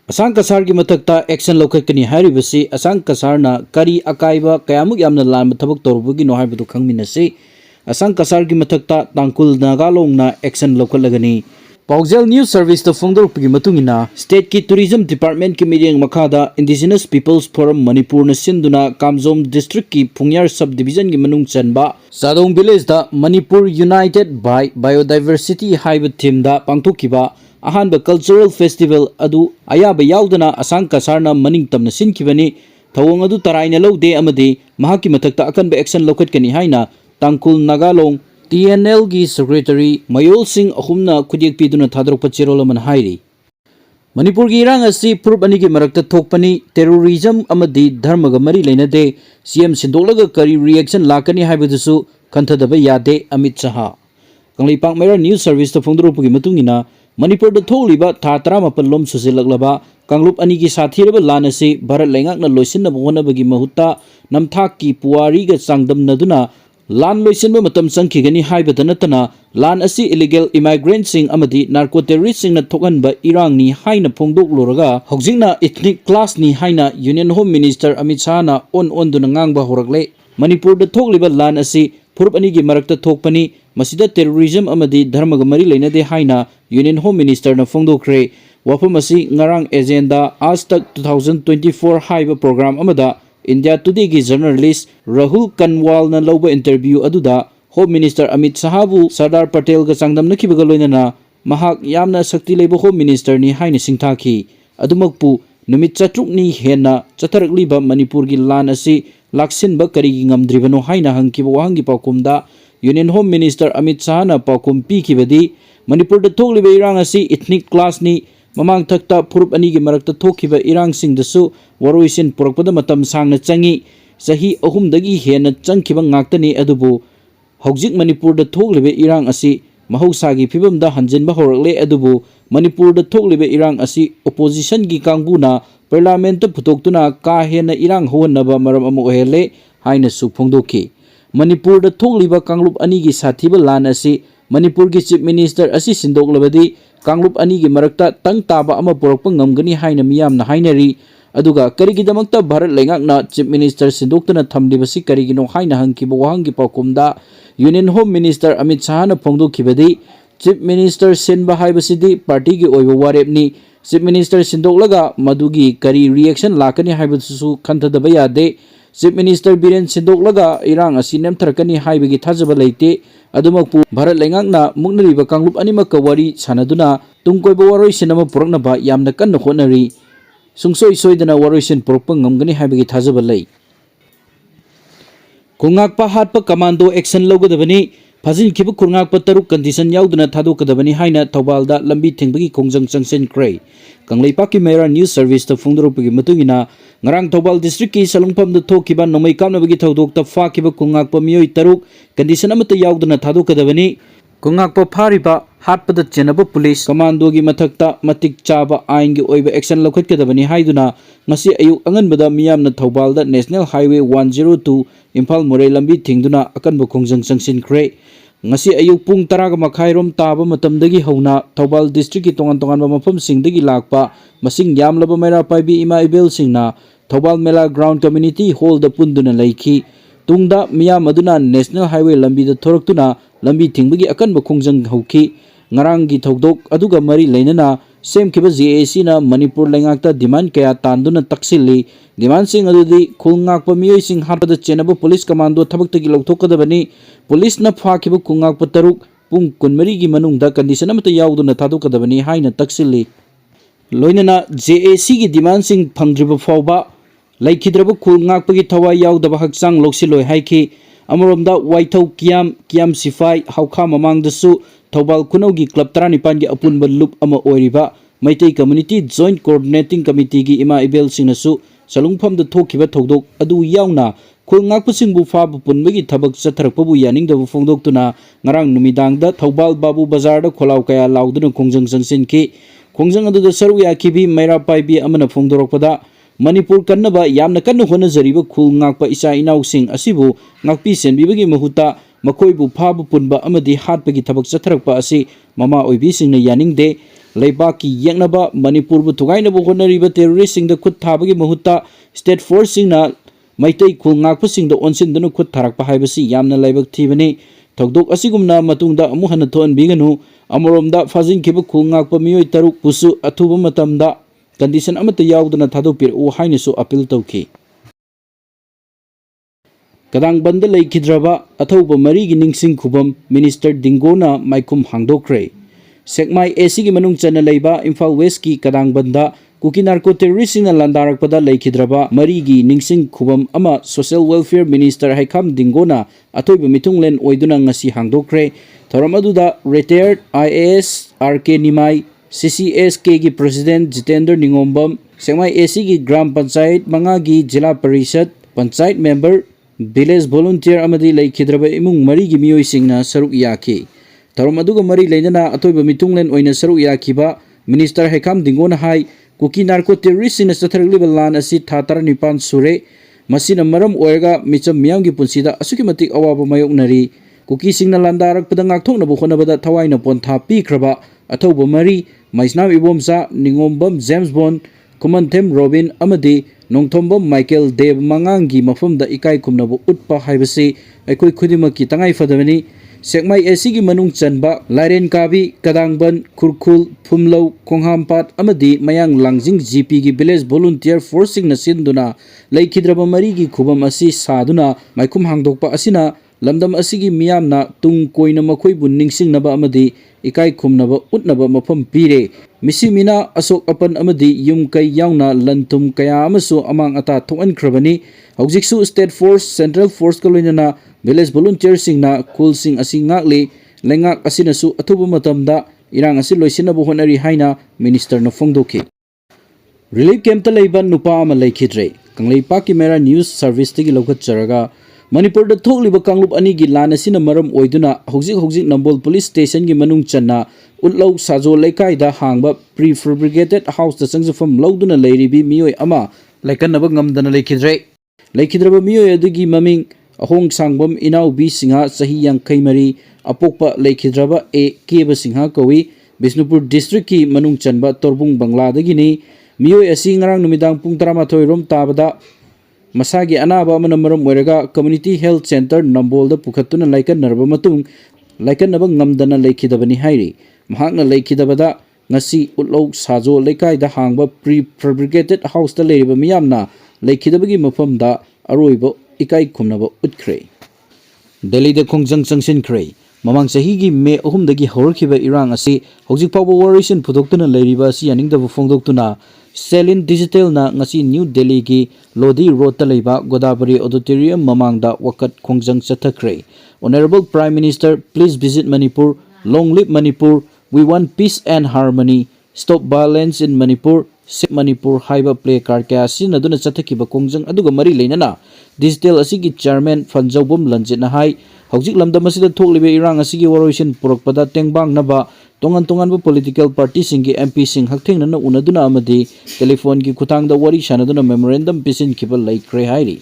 Ashang Kashar की Mathakta action lawkhakani hairibasi Ashang Kasharna kari akaiba kayamuk yamna lan thabak torbugi no haibadu khangminasi Ashang Kashar की Mathakta tangkul nagalongna action lawkhalagani Paujel News Service to Fongdorpigi matungina State ki Tourism Department ki meeting makhada Indigenous Peoples Forum Manipur na sinduna Kamjom District ki Pungyar Subdivision ki manung chanba Sadong Village da Manipur United by Biodiversity haiba theme da pangthokiba Ahanba Cultural Festival adu ayaba yaudana Ashang Kasharna maning tamna sinkibani thawong adu taraina lawde amadi mahaki mathakta akanba action lawkhatkani haina tangkul nagalong TNL gi Secretary Mayol Singh ahumna khudek piduna thadrokpa cherolaman hairi Manipur gi irang asi purub ani gi marakta thokpani terrorism amadi dharma ga mari leinade CM sindolaga kari reaction lakani haibadusu kanthadaba yade Amit Saha Kanglipang Mera News Service to Fongdorpagi matungina Manipur da tholiba thatra mapal lom susilaglaba Kanglup ani gi sathiraba lanasi Bharat lengakna loisinna bonabagi mahutta namthak ki puari ga sangdam naduna Lan loisinba matam sangkhigani haibada natana lan asi illegal immigrant sing amadi narco terrorist sing na thokanba irang ni haina phongdok loraga hogjingna ethnic class ni haina Union Home Minister Amit Shah na on duna ngangba horakle Manipur da thogliba lan asi phurup ani gi marakta thokpani masida terrorism amadi dharma ga mari leinade haina Union Home Minister na phongdokre wafam asi ngarang agenda Ashtak 2024 haiba program amada India Today ki journalist Rahul Kanwal na lawba interview aduda Home Minister Amit Sahabu Sardar Patel ga sangdam nakibaga loinana mahak yamna sakti leiba Home Minister ni haina singthaki adumakpu numit chatruk ni hena chatharakliba Manipur gi lan asi laksinba karigi ngamdribano haina hangkiba wahangi paukumda Union Home Minister Amit Shah na paukum pikibadi Manipur da thogliba irang asi ethnic class ni Mamang thakta phurup ani gi marakta thokhiba irang sing dasu waroisin purakpada matam sangna changi sahi ahum dagi hena changkhiba ngaktani adubu hogjik Manipur da thogliba irang asi mahausa gi phibam da hanjinba horakle adubu Manipur da thogliba irang asi opposition gi kangbuna parliament ta phutoktuna ka hena irang honnaba maram amu hele haina su phongdoki Manipur da thogliba kanglup ani gi sathiba lan asi Manipur gi chief minister asi sindoklabadi Kanglup ani gi marakta tang taba ama porakpa ngamgani haina miyamna hainari aduga karigidamakta Bharat lengakna chief minister sindoktana thamlibasi karigino haina hangkiba wahangi paukumda Union Home Minister Amit Shah na phongdokhibadi chief minister sinba haibasidi party gi oiba warepni chief minister sindoklaga madugi kari reaction lakani haibasu khanthadaba yade chief minister Biren sindoklaga irang asi nemtharakani haibagi thajaba leite adumakpu Bharat lengakna muknariba kanglup animakka wari sanaduna tungkoiba waroisin ama puraknaba yamna kanna honari sungsoi soidana waroisin purakpa ngamgani haibagi thajaba lei Kungakpa hatpa commando action logadabani Phajinkiba khurngakpa taruk condition yauduna thadokadabani haina Thaubalda lambi thingbagi khongjang changsen krai Kangleipaki Mera News Service to Fongdorpagi matungina ngarang Thaubal district ki salungpham da thokiba nomai kamnabagi thodokta fakiba kungakpa miyoi taruk condition amata yauduna thadokadabani kungakpa phariba hatpada chenaba police commando gi mathakta matik chaba ain gi oiba action lokhatkadabani haiduna ngasi ayuk anganbada miyamna Thaubalda National Highway 102 Imphal Morai lambi thingduna akanba khongjang changsin kre ngasi ayuk pung 10 makhairom taba matamdagi hauna Thaubalda district ki tongan mafam singdagi lakpa masing yamlaba mera paibi ima ibel singna Thaubalda Mela Ground Community Hall da punduna laiki tungda miyam aduna National Highway lambi da thoraktuna lambi thingbagi akanba khongjang hauki ngarangi thodok aduga mari leinana semkiba JAC na Manipur lengakta demand kaya tanduna taksilli demand sing adudi khulngakpa miyoi sing hapada chenaba police commando thabaktagi lawthokadabani police na phakiba khulngakpa taruk pung 12 gi manungda condition amata yauduna thadokadabani haina taksilli loinana JAC gi demand sing phangdriba fawba laikhidraba khulngakpagi thawai yaudaba hakchang loksiloi haiki amoromda waithau kiam sifai haukha mamangdasu Thaubal Kunaugi Club 19 gi apunba loop ama oiriba Maitai Community Joint Coordinating Committee gi ima ibel singnasu salungpham da thokiba thodok adu yauna khulngakpasingbu fabu punbagi thabak chatharakpabu yaningdabu phongdoktuna ngarang numidang da Thaubal Babu Bazar da kholaw kaya lauduna khongjang changsinki khongjang adu da saru yakibi Maira Paibi amana phongdorokpada Manipur kannaba yamna kanna honajariba khulngakpa isa inausing asibu ngakpi senbibagi mahuta makoibu phabu punba amadi hatpagi thabak chatharakpa asi mama oibi singna yaningde लेबाकी येंगनबा Manipur बु थुगाइनबु होनरिबा terrorist खुद थाबगी महुत्ता state force सिंगना Meitei खुल ngakpasing da onsin khut tharakpa haibasi yamna laibak thibani thokdok asigumna matungda amu hana thon biganu amoromda fazin khiba khul ngakpa miyoi taruk pusu athuba matamda condition amata yauduna thadopir u hainisu appeal tawki kadang banda laikhidraba athauba mari gi ningsing khubam minister dingona maikum hangdokre sekmai AC gi manung chana leiba Imphal West ki kadang banda kuki narco terrorist na landarak pada laikhidraba mari gi ningsing khubam ama social welfare minister haikam dingona athoiba mitunglen oiduna ngasi hangdokre thoramadudha retired IAS RK Nimai CCSK gi president Jitendra Ningombam sekmai AC gi gram panchayat manga gi jila parishad panchayat member village volunteer amadi laikhidraba imung mari gi miyoi singna saruk yaki thoramadhuga mari leinana athoiba mitunglen oina saruk yakiba minister haikam dingona hai kuki narco terrorist in satharliba lan asi thatar nipan sure masina maram oiga micham miyam gi punsida asuki matik awaba mayoknari kuki singna landarak padangak thokna bu khonabada thawaina pontha pi khraba athoba mari maisnam ibomsa ningombam James Bond Kumantem Robin amadi nongthombam Michael Dev mangangi mafumda ikai kumnabu utpa haibasi aikoi khudima ki tangai fadabani sekmai AC gi manung chanba Laren Kabi Kadangban Kurkhul Phumlo Khonghampat amadi mayang langjing GP gi village volunteer forcing na sinduna laikhidraba mari gi khubam asi saduna maikum hangdokpa asina lamdam asigi miyamna tung koina makhoi bu ningsingnaba amadi ikai khumnaba utnaba mafam pire misimina asok apan amadi yum kai yauna lantum kaya amasu amang ata thoan khrabani hojiksu state force central force kaloinana village volunteer singna cool sing asi ngakli lengak asina su athuba matamda irang asi loisinabu honari haina minister na phongdoki relief camp ta leiban nupa ama laikhidre kanglei paki mera news service tigi lokat charaga Manipur da thokliba kanglup ani gi lan asina maram oiduna hojik Nambol police station gi manung channa utlau sajo leikai da hangba prefabricated house da sangjafam loduna leiribi miyoi ama laikannaba ngamdana laikhidraba miyoi adigi maming ahong sangbam inau bi singha sahi yangkai mari apokpa laikhidraba a keba singha kawi Bisnupur district ki manung chanba torbung bangla dagi ni miyoi asi ngarang numidang pung 13 rom tabada masagi anaba amana maram oiraga community health center Nambol da pukhatuna laikan narba matung laikan naba ngamdana laikhidabani hairi mahakna laikhidabada ngasi utlau sajo laikai da hangba prefabricated house da leiriba miyamna laikhidabagi mafamda aroiba ikai khumnaba utkre Delhi da khongjang changsin kre mamang sahi gi me ahum dagi horkiba irang asi hojik pawba waration phudoktuna leiriba asi aningdabu phongdoktuna Selin Digital na ngasi New Delhi ki Lodi Road ta leiba Godavari Auditorium mamangda wakat khongjang chathakre Honorable Prime Minister, please visit Manipur. Long live Manipur. We want peace and harmony. Stop violence in Manipur. Save Manipur haiba play card kaya sin aduna chathakiba khongjang aduga mari leinana Digital asigi chairman Fanjawbam Lanjitna hai hojik lamdam asida thoklibe irang asigi waroisin purakpada tengbang naba tongan bu political party singi MP sing hakthengna unaduna amadi telephone ki khutang da wari shanaduna memorandum pisin kibal laikre hairi